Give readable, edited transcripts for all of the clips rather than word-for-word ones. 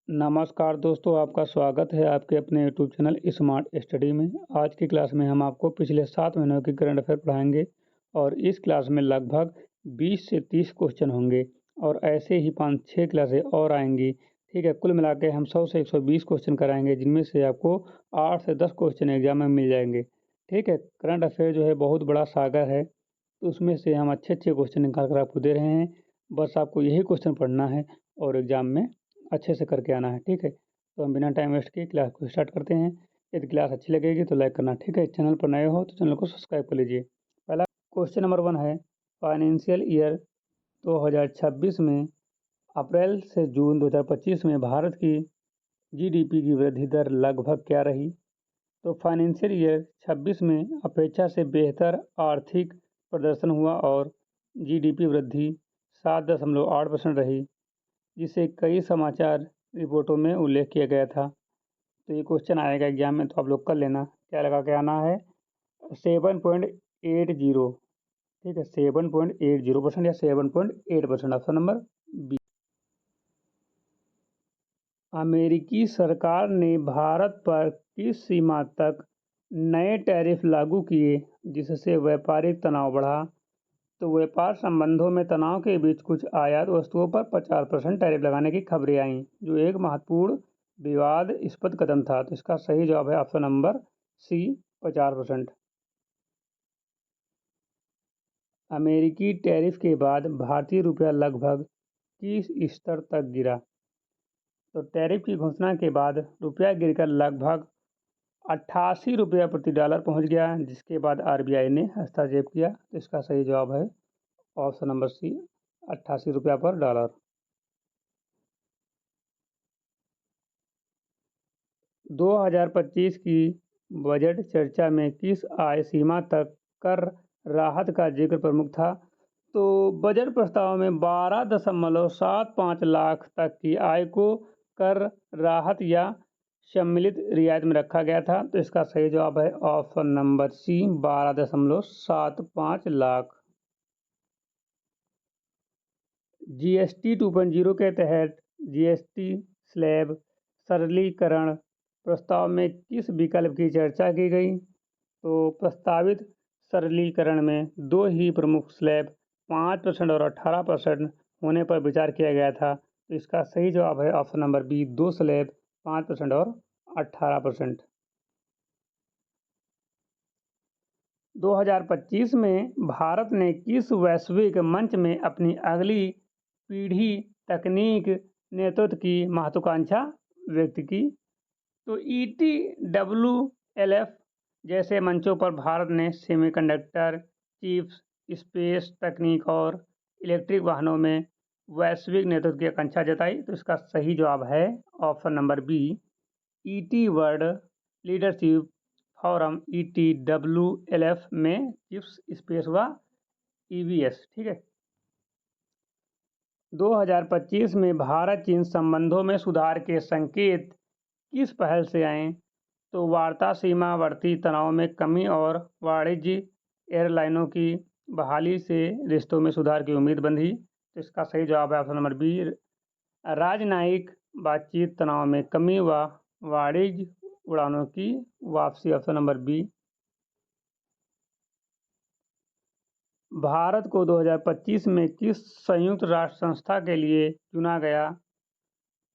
नमस्कार दोस्तों, आपका स्वागत है आपके अपने यूट्यूब चैनल स्मार्ट स्टडी में। आज की क्लास में हम आपको पिछले 7 महीनों के करंट अफेयर पढ़ाएंगे और इस क्लास में लगभग 20 से 30 क्वेश्चन होंगे और ऐसे ही 5-6 क्लासें और आएंगी। ठीक है, कुल मिला के हम 100 से 120 क्वेश्चन कराएंगे, जिनमें से आपको 8 से 10 क्वेश्चन एग्जाम में मिल जाएंगे। ठीक है, करंट अफेयर जो है बहुत बड़ा सागर है, तो उसमें से हम अच्छे अच्छे क्वेश्चन निकाल कर आपको दे रहे हैं। बस आपको यही क्वेश्चन पढ़ना है और एग्जाम में अच्छे से करके आना है। ठीक है, तो हम बिना टाइम वेस्ट किए क्लास को स्टार्ट करते हैं। यदि क्लास अच्छी लगेगी तो लाइक करना। ठीक है, चैनल पर नए हो तो चैनल को सब्सक्राइब कर लीजिए। पहला क्वेश्चन नंबर 1 है, फाइनेंशियल ईयर 2026 में अप्रैल से जून 2025 में भारत की जीडीपी की वृद्धि दर लगभग क्या रही? तो फाइनेंशियल ईयर 26 में अपेक्षा से बेहतर आर्थिक प्रदर्शन हुआ और जीडीपी वृद्धि 7.8% रही, जिसे कई समाचार रिपोर्टों में उल्लेख किया गया था। तो ये क्वेश्चन आएगा एग्जाम में, तो आप लोग कर लेना। क्या लगा के आना है? 7.80। ठीक है, 7.80% या 7.8%, ऑप्शन नंबर बी। अमेरिकी सरकार ने भारत पर किस सीमा तक नए टैरिफ लागू किए जिससे व्यापारिक तनाव बढ़ा? तो व्यापार संबंधों में तनाव के बीच कुछ आयात वस्तुओं पर 50% टैरिफ लगाने की खबरें आईं, जो एक महत्वपूर्ण विवादास्पद कदम था। तो इसका सही जवाब है ऑप्शन नंबर सी, 50%। अमेरिकी टैरिफ के बाद भारतीय रुपया लगभग किस स्तर तक गिरा? तो टैरिफ की घोषणा के बाद रुपया गिरकर लगभग 88 रुपया प्रति डॉलर पहुंच गया, जिसके बाद आरबीआई ने हस्तक्षेप किया। तो इसका सही जवाब है ऑप्शन नंबर सी, 88 रुपया पर डॉलर। 2025 की बजट चर्चा में किस आय सीमा तक कर राहत का जिक्र प्रमुख था? तो बजट प्रस्ताव में 12.75 लाख तक की आय को कर राहत या सम्मिलित रियायत में रखा गया था। तो इसका सही जवाब है ऑप्शन नंबर सी, 12.75 लाख। जीएसटी 2.0 के तहत जीएसटी स्लैब सरलीकरण प्रस्ताव में किस विकल्प की चर्चा की गई? तो प्रस्तावित सरलीकरण में दो ही प्रमुख स्लैब 5% और 18% होने पर विचार किया गया था। तो इसका सही जवाब है ऑप्शन नंबर बी, 2 स्लैब 5% और 18%। 2025 में भारत ने किस वैश्विक मंच में अपनी अगली पीढ़ी तकनीक नेतृत्व की महत्वाकांक्षा व्यक्त की? तो ETWLF जैसे मंचों पर भारत ने सेमीकंडक्टर चिप्स, स्पेस तकनीक और इलेक्ट्रिक वाहनों में वैश्विक नेतृत्व की आकांक्षा जताई। तो इसका सही जवाब है option number B, ET world leadership forum ETWLF में चिप्स, स्पेस व EVS। ठीक है, 2025 में भारत चीन संबंधों में सुधार के संकेत किस पहल से आए? तो वार्ता सीमावर्ती तनाव में कमी और वाणिज्य एयरलाइनों की बहाली से रिश्तों में सुधार की उम्मीद बंधी। तो इसका सही जवाब है ऑप्शन नंबर बी, राजनयिक बातचीत तनाव में कमी व वाणिज्य उड़ानों की वापसी, ऑप्शन नंबर बी। भारत को 2025 में किस संयुक्त राष्ट्र संस्था के लिए चुना गया?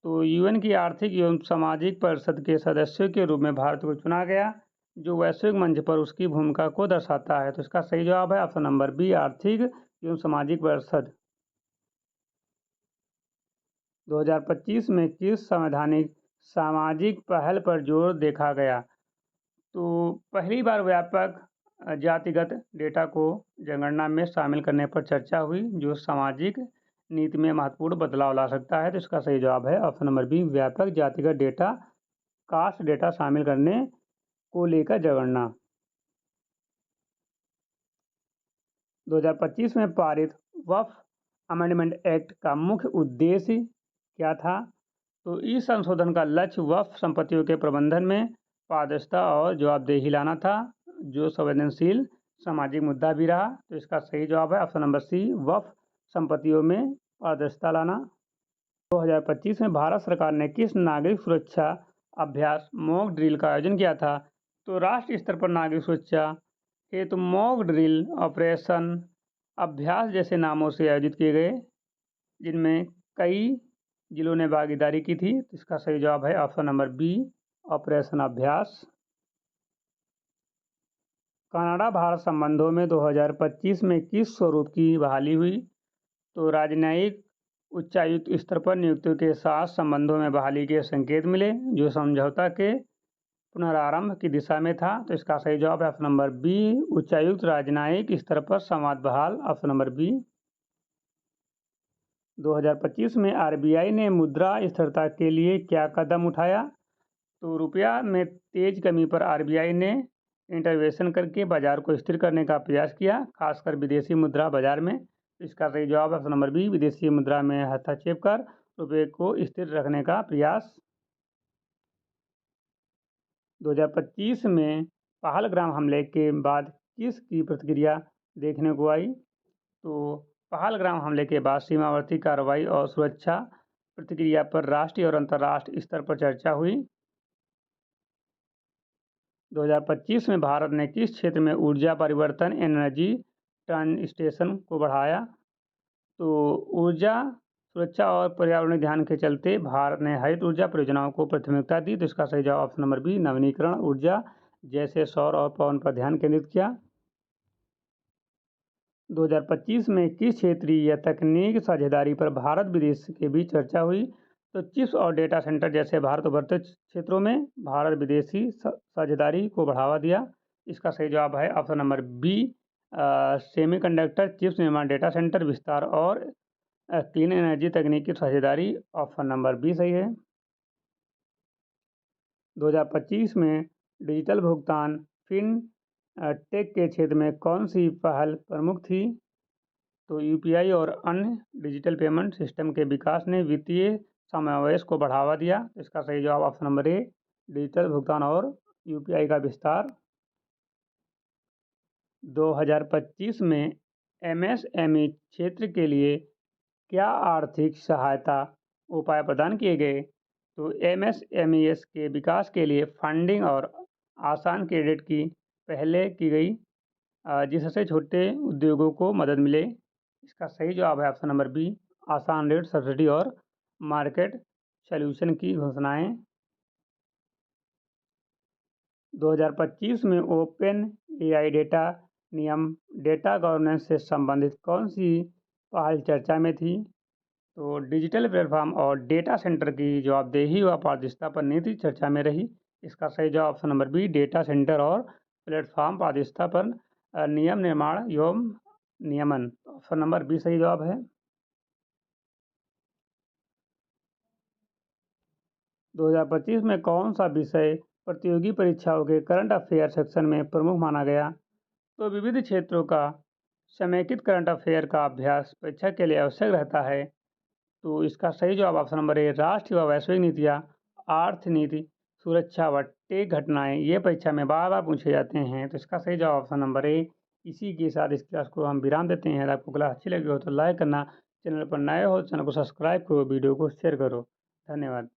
तो यूएन की आर्थिक एवं सामाजिक परिषद के सदस्यों के रूप में भारत को चुना गया, जो वैश्विक मंच पर उसकी भूमिका को दर्शाता है। तो इसका सही जवाब है ऑप्शन नंबर बी, आर्थिक एवं सामाजिक परिषद। 2025 में किस संवैधानिक सामाजिक पहल पर जोर देखा गया? तो पहली बार व्यापक जातिगत डेटा को जनगणना में शामिल करने पर चर्चा हुई, जो सामाजिक नीति में महत्वपूर्ण बदलाव ला सकता है। तो इसका सही जवाब है ऑप्शन नंबर बी, व्यापक जातिगत डेटा, कास्ट डेटा शामिल करने को लेकर जनगणना। 2025 में पारित वक्फ अमेंडमेंट एक्ट का मुख्य उद्देश्य क्या था? तो इस संशोधन का लक्ष्य वक्फ संपत्तियों के प्रबंधन में पारदर्शिता और जवाबदेही लाना था, जो संवेदनशील सामाजिक मुद्दा भी रहा। तो इसका सही जवाब है ऑप्शन नंबर सी, वक्फ संपत्तियों में पारदर्शिता लाना। 2025 में भारत सरकार ने किस नागरिक सुरक्षा अभ्यास मॉक ड्रिल का आयोजन किया था? तो राष्ट्रीय स्तर पर नागरिक सुरक्षा हेतु मॉक ड्रिल ऑपरेशन अभ्यास जैसे नामों से आयोजित किए गए, जिनमें कई जिलों ने भागीदारी की थी। तो इसका सही जवाब है ऑप्शन नंबर बी, ऑपरेशन अभ्यास। कनाडा भारत संबंधों में 2025 में किस स्वरूप की बहाली हुई? तो राजनयिक उच्चायुक्त स्तर पर नियुक्तियों के साथ संबंधों में बहाली के संकेत मिले, जो समझौता के पुनरारंभ की दिशा में था। तो इसका सही जवाब है ऑप्शन नंबर बी, उच्चायुक्त राजनयिक स्तर पर संवाद बहाल, ऑप्शन नंबर बी। 2025 में आरबीआई ने मुद्रा स्थिरता के लिए क्या कदम उठाया? तो रुपया में तेज कमी पर आरबीआई ने इंटरवेंशन करके बाजार को स्थिर करने का प्रयास किया, खासकर विदेशी मुद्रा बाजार में। इसका सही जवाब ऑप्शन नंबर बी, विदेशी मुद्रा में हस्तक्षेप कर रुपये को स्थिर रखने का प्रयास। 2025 में पहलगाम हमले के बाद किसकी प्रतिक्रिया देखने को आई? तो पहलगाम हमले के बाद सीमावर्ती कार्रवाई और सुरक्षा प्रतिक्रिया पर राष्ट्रीय और अंतर्राष्ट्रीय स्तर पर चर्चा हुई। 2025 में भारत ने किस क्षेत्र में ऊर्जा परिवर्तन एनर्जी ट्रांसटेशन को बढ़ाया? तो ऊर्जा सुरक्षा और पर्यावरण ध्यान के चलते भारत ने हरित ऊर्जा परियोजनाओं को प्राथमिकता दी। तो इसका सही जवाब ऑप्शन नंबर बी, नवीनीकरण ऊर्जा जैसे सौर और पवन पर ध्यान केंद्रित किया। 2025 में किस क्षेत्रीय या तकनीक साझेदारी पर भारत विदेश के बीच चर्चा हुई? तो चिप्स और डेटा सेंटर जैसे भारत उभरते क्षेत्रों में भारत विदेशी साझेदारी को बढ़ावा दिया। इसका सही जवाब है option number B, semiconductor chips निर्माण, डेटा सेंटर विस्तार और क्लीन एनर्जी तकनीक की साझेदारी, ऑप्शन नंबर बी सही है। 2025 में डिजिटल भुगतान फिन टेक के क्षेत्र में कौन सी पहल प्रमुख थी? तो यूपीआई और अन्य डिजिटल पेमेंट सिस्टम के विकास ने वित्तीय समावेश को बढ़ावा दिया। इसका सही जवाब ऑप्शन नंबर ए, डिजिटल भुगतान और यूपीआई का विस्तार। 2025 में एमएसएमई क्षेत्र के लिए क्या आर्थिक सहायता उपाय प्रदान किए गए? तो एमएसएमईएस के विकास के लिए फंडिंग और आसान क्रेडिट की पहले की गई, जिससे छोटे उद्योगों को मदद मिले। इसका सही जवाब है ऑप्शन नंबर बी, आसान रेट सब्सिडी और मार्केट सॉल्यूशन की घोषणाएं। 2025 में ओपन एआई डेटा नियम डेटा गवर्नेंस से संबंधित कौन सी पहल चर्चा में थी? तो डिजिटल प्लेटफॉर्म और डेटा सेंटर की जवाबदेही व पारदर्शिता पर नीति चर्चा में रही। इसका सही जवाब option number B, data centre और प्लेटफॉर्म पारदर्शिता पर नियम निर्माण एवं नियमन, ऑप्शन नंबर बी सही जवाब है। 2025 में कौन सा विषय प्रतियोगी परीक्षाओं के करंट अफेयर सेक्शन में प्रमुख माना गया? तो विविध क्षेत्रों का समेकित करंट अफेयर का अभ्यास परीक्षा के लिए आवश्यक रहता है। तो इसका सही जवाब ऑप्शन नंबर ए, राष्ट्रीय व वैश्विक नीतियाँ, अर्थनीति, सुरक्षा व टेक घटनाएं, ये परीक्षा में बार बार पूछे जाते हैं। तो इसका सही जवाब ऑप्शन नंबर ए। इसी के साथ इस क्लास को हम विराम देते हैं। अगर आपको क्लास अच्छी लगी हो तो लाइक करना, चैनल पर नए हो चैनल को सब्सक्राइब करो, वीडियो को शेयर करो। धन्यवाद।